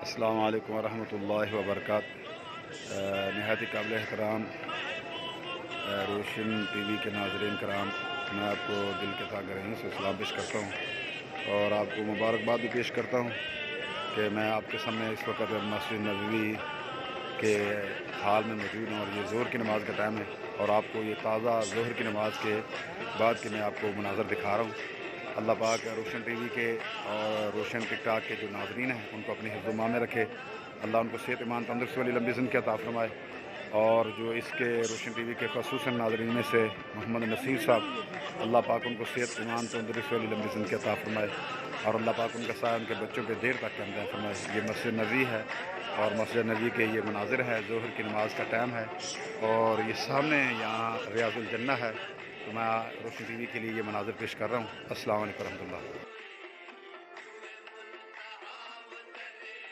السلام علیکم ورحمۃ اللہ وبرکاتہ۔ نہایت قابل احترام روشن ٹی وی کے ناظرین کرام، میں آپ کو دل کے تہ گہرائیوں سے سلام پیش کرتا ہوں اور آپ کو مبارکباد بھی پیش کرتا ہوں کہ میں آپ کے سامنے اس وقت مسجد نبوی کے حال میں موجود ہوں اور یہ ظہر کی نماز کا ٹائم ہے اور آپ کو یہ تازہ ظہر کی نماز کے بعد کے میں آپ کو مناظر دکھا رہا ہوں۔ اللہ پاک روشن ٹی وی کے اور روشن ٹک ٹاک کے جو ناظرین ہیں ان کو اپنی حفظ و امان میں رکھے۔ اللہ ان کو صحت ایمان تندرستی والی لمبی زندگی عطا فرمائے، اور جو اس کے روشن ٹی وی کے خصوصاً ناظرین میں سے محمد نصیر صاحب، اللہ پاک ان کو صحت ایمان تندرستی والی لمبی زندگی عطا فرمائے، اور اللہ پاک ان کا سایہ ان کے بچوں پہ دیر تک قائم فرمائے۔ یہ مسجد نبوی ہے اور مسجد نبوی کے یہ مناظر ہے، ظہر کی نماز کا ٹائم ہے اور یہ سامنے یہاں ریاض الجنہ ہے، تو میں روشن ٹی وی کے لیے یہ مناظر پیش کر رہا ہوں۔ السلام علیکم ورحمۃ اللہ۔